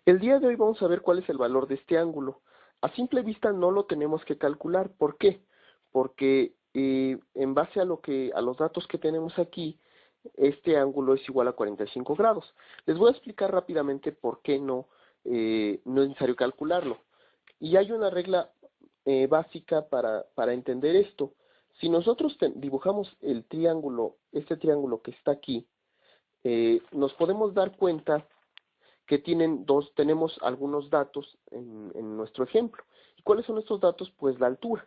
El día de hoy vamos a ver cuál es el valor de este ángulo. A simple vista no lo tenemos que calcular. ¿Por qué? Porque en base a los datos que tenemos aquí, este ángulo es igual a 45 grados. Les voy a explicar rápidamente por qué no es necesario calcularlo. Y hay una regla básica para entender esto. Si nosotros dibujamos el triángulo, este triángulo que está aquí, nos podemos dar cuenta que tenemos algunos datos en nuestro ejemplo. ¿Y cuáles son estos datos? Pues la altura.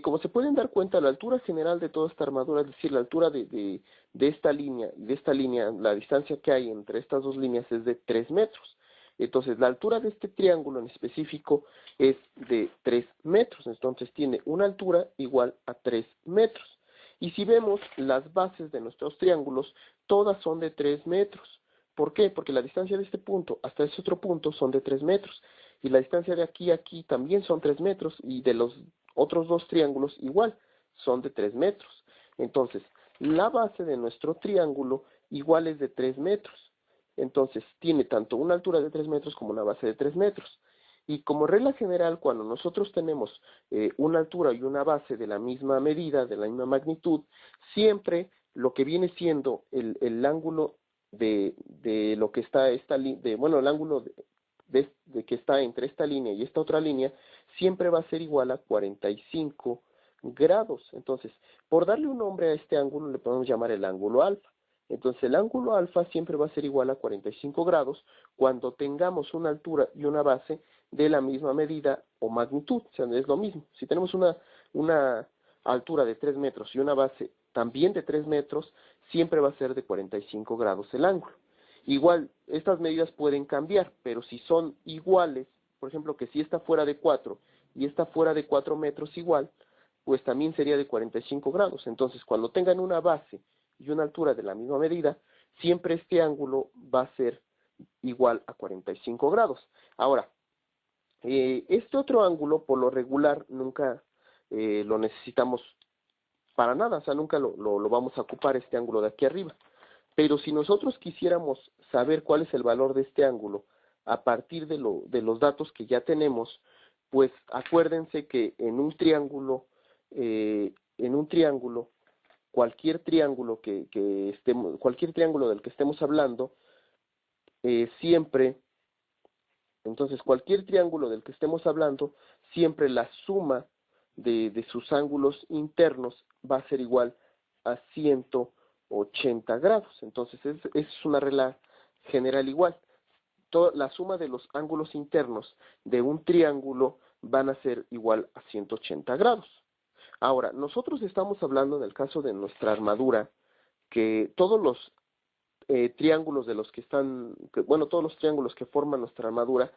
Como se pueden dar cuenta, la altura general de toda esta armadura, es decir, la altura de esta línea y de esta línea, la distancia que hay entre estas dos líneas es de 3 metros. Entonces, la altura de este triángulo en específico es de 3 metros. Entonces, tiene una altura igual a 3 metros. Y si vemos las bases de nuestros triángulos, todas son de 3 metros. ¿Por qué? Porque la distancia de este punto hasta ese otro punto son de 3 metros. Y la distancia de aquí a aquí también son 3 metros. Y de los otros dos triángulos igual, son de 3 metros. Entonces, la base de nuestro triángulo igual es de 3 metros. Entonces, tiene tanto una altura de 3 metros como una base de 3 metros. Y como regla general, cuando nosotros tenemos una altura y una base de la misma medida, de la misma magnitud, siempre lo que viene siendo el ángulo de lo que está el ángulo de que está entre esta línea y esta otra línea, siempre va a ser igual a 45 grados. Entonces, por darle un nombre a este ángulo, le podemos llamar el ángulo alfa. Entonces, el ángulo alfa siempre va a ser igual a 45 grados cuando tengamos una altura y una base de la misma medida o magnitud. O sea, es lo mismo. Si tenemos una altura de 3 metros y una base también de 3 metros, siempre va a ser de 45 grados el ángulo. Igual, estas medidas pueden cambiar, pero si son iguales, por ejemplo, que si esta fuera de 4 y esta fuera de 4 metros igual, pues también sería de 45 grados. Entonces, cuando tengan una base y una altura de la misma medida, siempre este ángulo va a ser igual a 45 grados. Ahora, este otro ángulo, por lo regular, nunca lo necesitamos para nada, o sea, nunca lo vamos a ocupar este ángulo de aquí arriba. Pero si nosotros quisiéramos saber cuál es el valor de este ángulo a partir de los datos que ya tenemos, pues acuérdense que cualquier triángulo cualquier triángulo del que estemos hablando, cualquier triángulo del que estemos hablando, siempre la suma de sus ángulos internos va a ser igual a 180 grados. Entonces, es una regla general igual. La suma de los ángulos internos de un triángulo van a ser igual a 180 grados. Ahora, nosotros estamos hablando en el caso de nuestra armadura, que todos los triángulos todos los triángulos que forman nuestra armadura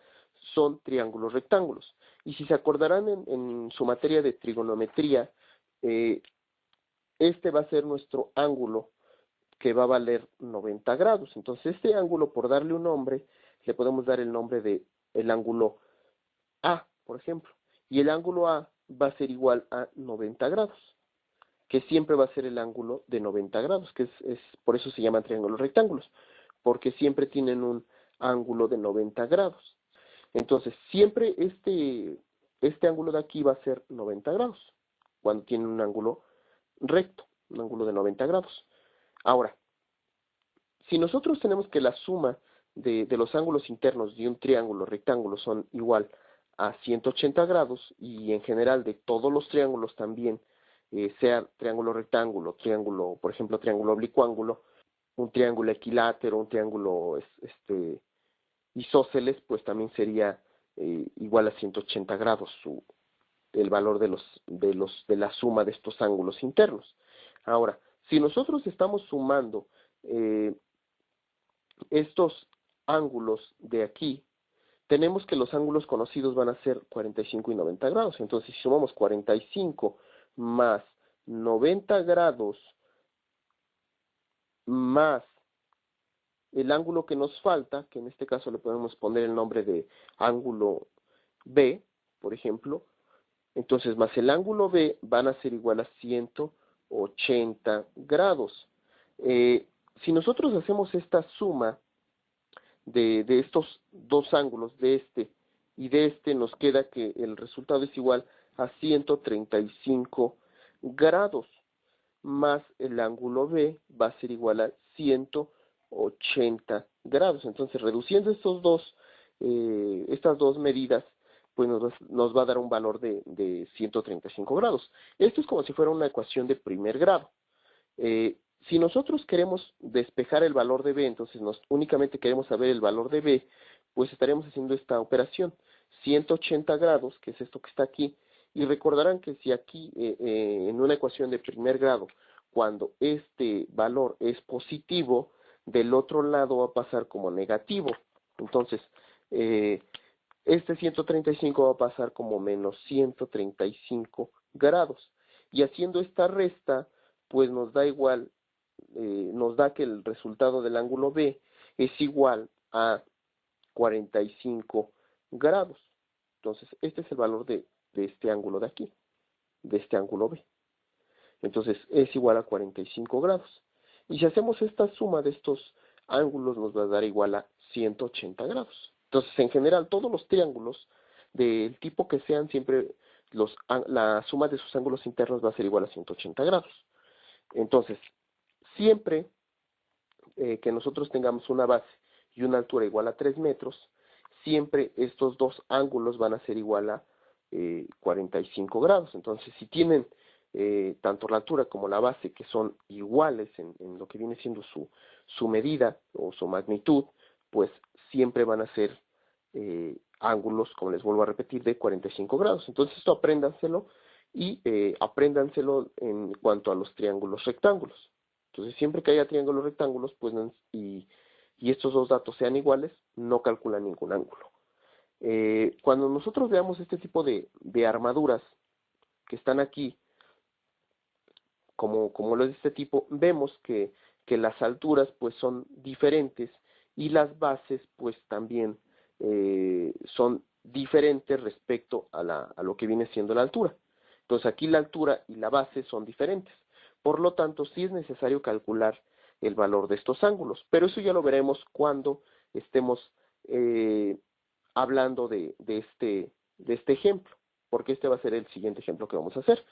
son triángulos rectángulos. Y si se acordarán en su materia de trigonometría, este va a ser nuestro ángulo que va a valer 90 grados. Entonces, este ángulo, por darle un nombre, le podemos dar el nombre de el ángulo A, por ejemplo. Y el ángulo A va a ser igual a 90 grados, que siempre va a ser el ángulo de 90 grados, que por eso se llaman triángulos rectángulos, porque siempre tienen un ángulo de 90 grados. Entonces, siempre este ángulo de aquí va a ser 90 grados, cuando tiene un ángulo recto, un ángulo de 90 grados. Ahora, si nosotros tenemos que la suma de los ángulos internos de un triángulo rectángulo son igual a 180 grados, y en general de todos los triángulos también, sea triángulo rectángulo, por ejemplo, triángulo oblicuángulo, un triángulo equilátero, un triángulo isósceles, pues también sería igual a 180 grados el valor de la suma de estos ángulos internos. Ahora, si nosotros estamos sumando estos ángulos de aquí, tenemos que los ángulos conocidos van a ser 45 y 90 grados. Entonces, si sumamos 45 más 90 grados más el ángulo que nos falta, que en este caso le podemos poner el nombre de ángulo B, por ejemplo, entonces más el ángulo B van a ser igual a 180 grados. Si nosotros hacemos esta suma de estos dos ángulos, de este y de este, nos queda que el resultado es igual a 135 grados, más el ángulo B va a ser igual a 180 grados. Entonces, reduciendo estas dos medidas, pues nos va a dar un valor de 135 grados. Esto es como si fuera una ecuación de primer grado. Si nosotros queremos despejar el valor de B, entonces únicamente queremos saber el valor de B, pues estaremos haciendo esta operación, 180 grados, que es esto que está aquí, y recordarán que si aquí en una ecuación de primer grado, cuando este valor es positivo, del otro lado va a pasar como negativo. Entonces, este 135 va a pasar como menos 135 grados. Y haciendo esta resta, pues nos da igual, nos da que el resultado del ángulo B es igual a 45 grados. Entonces, este es el valor de este ángulo de aquí, de este ángulo B. Entonces, es igual a 45 grados. Y si hacemos esta suma de estos ángulos, nos va a dar igual a 180 grados. Entonces, en general, todos los triángulos del tipo que sean, siempre la suma de sus ángulos internos va a ser igual a 180 grados. Entonces, siempre que nosotros tengamos una base y una altura igual a 3 metros, siempre estos dos ángulos van a ser igual a 45 grados. Entonces, si tienen tanto la altura como la base que son iguales en lo que viene siendo su medida o su magnitud, pues siempre van a ser ángulos, como les vuelvo a repetir, de 45 grados. Entonces, esto apréndanselo y apréndanselo en cuanto a los triángulos rectángulos. Entonces, siempre que haya triángulos rectángulos, pues y estos dos datos sean iguales, no calculan ningún ángulo. Cuando nosotros veamos este tipo de armaduras que están aquí, como los de este tipo, vemos que las alturas pues son diferentes y las bases pues también son diferentes respecto a lo que viene siendo la altura. Entonces aquí la altura y la base son diferentes. Por lo tanto, sí es necesario calcular el valor de estos ángulos, pero eso ya lo veremos cuando estemos hablando de este ejemplo, porque este va a ser el siguiente ejemplo que vamos a hacer.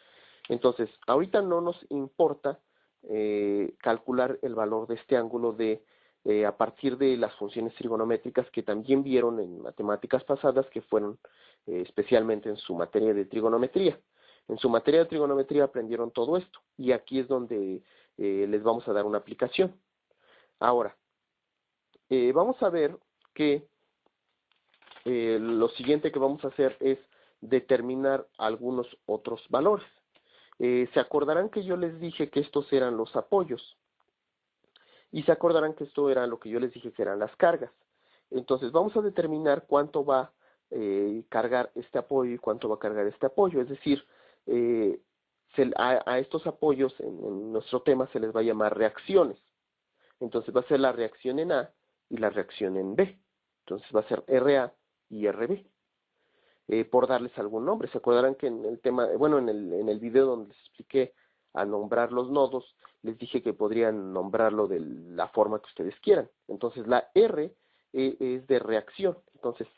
Entonces, ahorita no nos importa calcular el valor de este ángulo a partir de las funciones trigonométricas que también vieron en matemáticas pasadas, que fueron especialmente en su materia de trigonometría. En su materia de trigonometría aprendieron todo esto, y aquí es donde les vamos a dar una aplicación. Ahora, vamos a ver que lo siguiente que vamos a hacer es determinar algunos otros valores. Se acordarán que yo les dije que estos eran los apoyos, y se acordarán que esto era lo que yo les dije que eran las cargas. Entonces vamos a determinar cuánto va a cargar este apoyo y cuánto va a cargar este apoyo, es decir, a estos apoyos en nuestro tema se les va a llamar reacciones. Entonces va a ser la reacción en A y la reacción en B. Entonces va a ser RA y RB. Por darles algún nombre. Se acordarán que en el tema, bueno, en el video donde les expliqué a nombrar los nodos, les dije que podrían nombrarlo de la forma que ustedes quieran. Entonces la R es de reacción. Entonces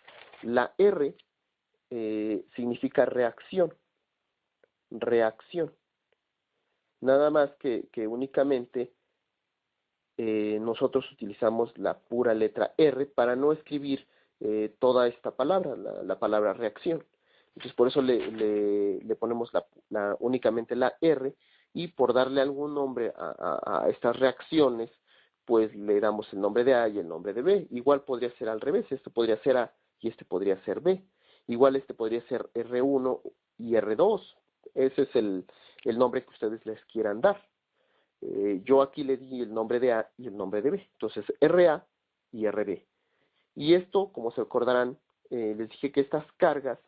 la R significa reacción. Reacción. Nada más que únicamente nosotros utilizamos la pura letra R para no escribir toda esta palabra, la palabra reacción. Entonces por eso le ponemos únicamente la R, y por darle algún nombre a estas reacciones, pues le damos el nombre de A y el nombre de B. Igual podría ser al revés, este podría ser A y este podría ser B. Igual este podría ser R1 y R2. Ese es el nombre que ustedes les quieran dar. Yo aquí le di el nombre de A y el nombre de B. Entonces RA y RB. Y esto, como se acordarán, les dije que estas cargas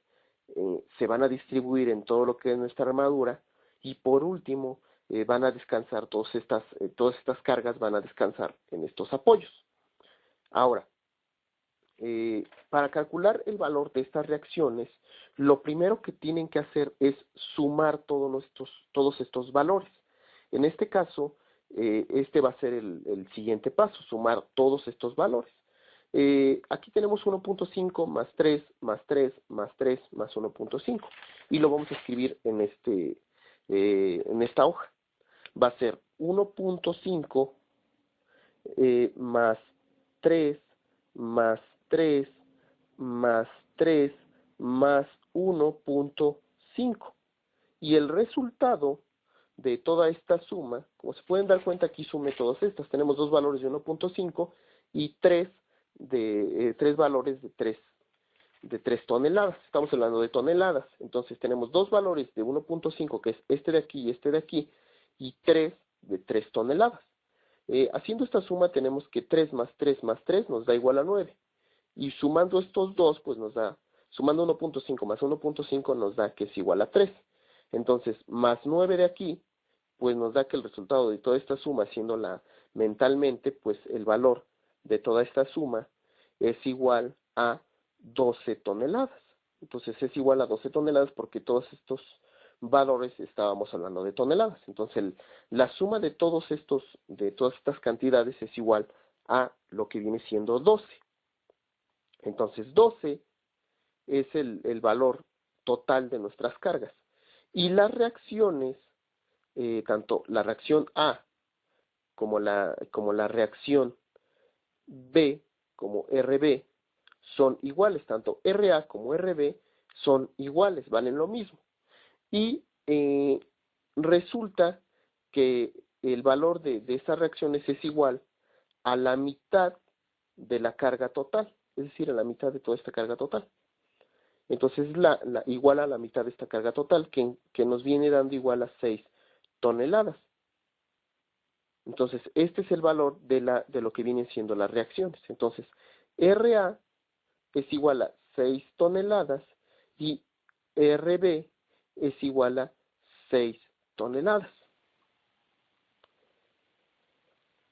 se van a distribuir en todo lo que es nuestra armadura, y por último van a descansar todas estas cargas van a descansar en estos apoyos. Ahora, para calcular el valor de estas reacciones, lo primero que tienen que hacer es sumar todos estos valores. En este caso, este va a ser el siguiente paso, sumar todos estos valores. Aquí tenemos 1.5 más 3 más 3 más 3 más 1.5 y lo vamos a escribir en esta hoja. Va a ser 1.5 más 3 más 3 más 3 más 1.5. Y el resultado de toda esta suma, como se pueden dar cuenta, aquí sumé todas estas. Tenemos dos valores de 1.5 y tres valores de 3 toneladas. Estamos hablando de toneladas. Entonces tenemos dos valores de 1.5, que es este de aquí y este de aquí, y 3 de 3 toneladas. Haciendo esta suma tenemos que 3 más 3 más 3 nos da igual a 9. Y sumando estos dos, pues nos da, sumando 1.5 más 1.5 nos da que es igual a 3. Entonces, más 9 de aquí, pues nos da que el resultado de toda esta suma, haciéndola mentalmente, pues el valor de toda esta suma es igual a 12 toneladas. Entonces es igual a 12 toneladas porque todos estos valores estábamos hablando de toneladas. Entonces la suma de todas estas cantidades es igual a lo que viene siendo 12. Entonces 12 es el valor total de nuestras cargas. Y las reacciones, tanto la reacción A como la reacción B como RB son iguales, tanto RA como RB son iguales, valen lo mismo. Y resulta que el valor de estas reacciones es igual a la mitad de la carga total, es decir, a la mitad de toda esta carga total. Entonces igual a la mitad de esta carga total, que nos viene dando igual a 6 toneladas. Entonces, este es el valor de lo que vienen siendo las reacciones. Entonces, RA es igual a 6 toneladas y RB es igual a 6 toneladas.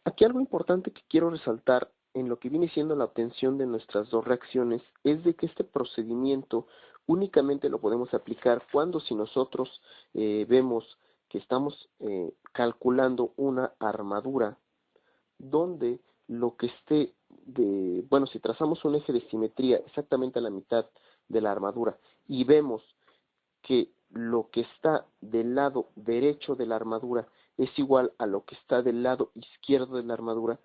Aquí algo importante que quiero resaltar en lo que viene siendo la obtención de nuestras dos reacciones es de que este procedimiento únicamente lo podemos aplicar cuando si nosotros vemos que estamos calculando una armadura donde lo que esté si trazamos un eje de simetría exactamente a la mitad de la armadura y vemos que lo que está del lado derecho de la armadura es igual a lo que está del lado izquierdo de la armadura,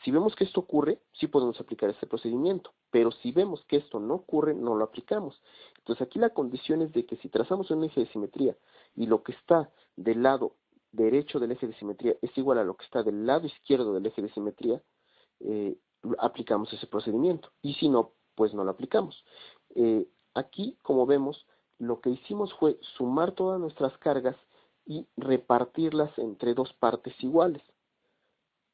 si vemos que esto ocurre, sí podemos aplicar este procedimiento, pero si vemos que esto no ocurre, no lo aplicamos. Entonces aquí la condición es de que si trazamos un eje de simetría y lo que está del lado derecho del eje de simetría es igual a lo que está del lado izquierdo del eje de simetría, aplicamos ese procedimiento. Y si no, pues no lo aplicamos. Aquí, como vemos, lo que hicimos fue sumar todas nuestras cargas y repartirlas entre dos partes iguales.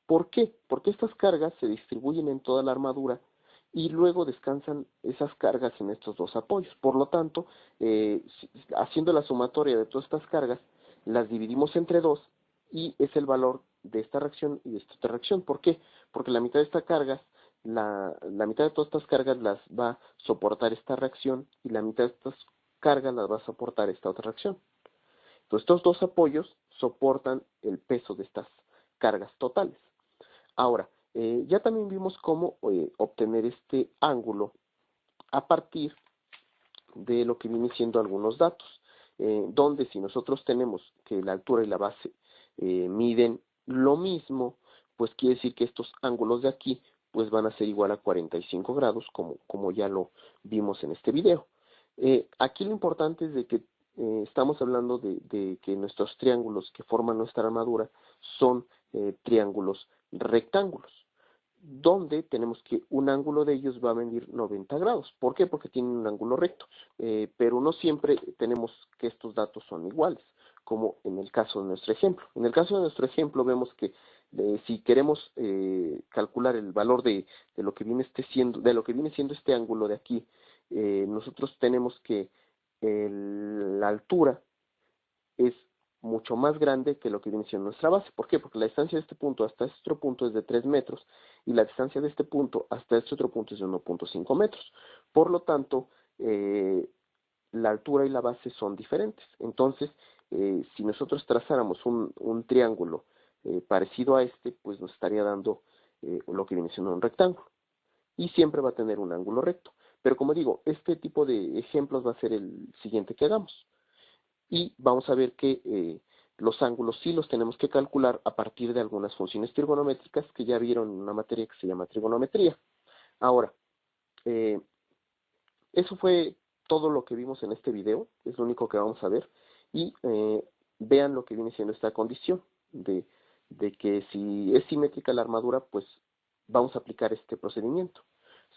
¿Por qué? Porque estas cargas se distribuyen en toda la armadura y luego descansan esas cargas en estos dos apoyos. Por lo tanto, haciendo la sumatoria de todas estas cargas, las dividimos entre dos y es el valor de esta reacción y de esta otra reacción. ¿Por qué? Porque la mitad de estas cargas, la mitad de todas estas cargas las va a soportar esta reacción y la mitad de estas cargas las va a soportar esta otra reacción. Entonces, estos dos apoyos soportan el peso de estas cargas totales. Ahora, ya también vimos cómo obtener este ángulo a partir de lo que viene siendo algunos datos, donde si nosotros tenemos que la altura y la base miden lo mismo, pues quiere decir que estos ángulos de aquí pues van a ser igual a 45 grados, como ya lo vimos en este video. Aquí lo importante es de que estamos hablando de que nuestros triángulos que forman nuestra armadura son triángulos rectángulos, donde tenemos que un ángulo de ellos va a medir 90 grados. ¿Por qué? Porque tienen un ángulo recto, pero no siempre tenemos que estos datos son iguales, como en el caso de nuestro ejemplo. En el caso de nuestro ejemplo vemos que si queremos calcular el valor de lo que viene siendo este ángulo de aquí, nosotros tenemos que la altura es mucho más grande que lo que viene siendo nuestra base. ¿Por qué? Porque la distancia de este punto hasta este otro punto es de 3 metros y la distancia de este punto hasta este otro punto es de 1.5 metros. Por lo tanto, la altura y la base son diferentes. Entonces, si nosotros trazáramos un triángulo parecido a este, pues nos estaría dando lo que viene siendo un rectángulo. y siempre va a tener un ángulo recto. Pero como digo, este tipo de ejemplos va a ser el siguiente que hagamos. Y vamos a ver que los ángulos sí los tenemos que calcular a partir de algunas funciones trigonométricas que ya vieron en una materia que se llama trigonometría. Ahora, eso fue todo lo que vimos en este video, es lo único que vamos a ver. Y vean lo que viene siendo esta condición de que si es simétrica la armadura, pues vamos a aplicar este procedimiento.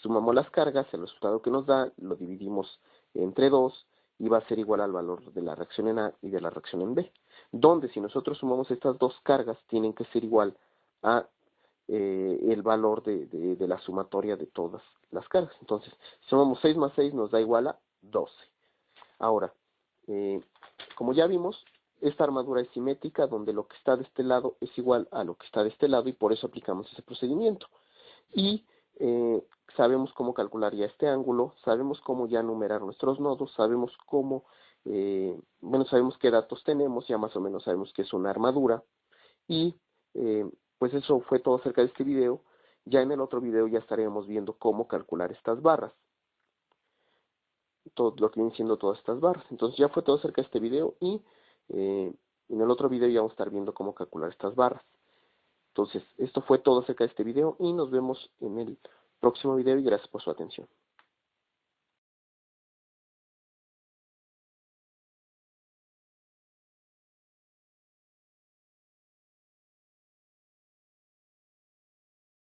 Sumamos las cargas, el resultado que nos da lo dividimos entre 2 y va a ser igual al valor de la reacción en A y de la reacción en B, donde si nosotros sumamos estas dos cargas tienen que ser igual a el valor de la sumatoria de todas las cargas. Entonces, si sumamos 6 más 6 nos da igual a 12. Ahora, como ya vimos, esta armadura es simétrica, donde lo que está de este lado es igual a lo que está de este lado, y por eso aplicamos ese procedimiento. Y sabemos cómo calcular ya este ángulo, sabemos cómo ya numerar nuestros nodos, sabemos cómo, sabemos qué datos tenemos, ya más o menos sabemos que es una armadura, y pues eso fue todo acerca de este video. Ya en el otro video ya estaremos viendo cómo calcular estas barras, todo lo que vienen siendo todas estas barras. Entonces ya fue todo acerca de este video, y en el otro video ya vamos a estar viendo cómo calcular estas barras. Entonces, esto fue todo acerca de este video y nos vemos en el próximo video y gracias por su atención.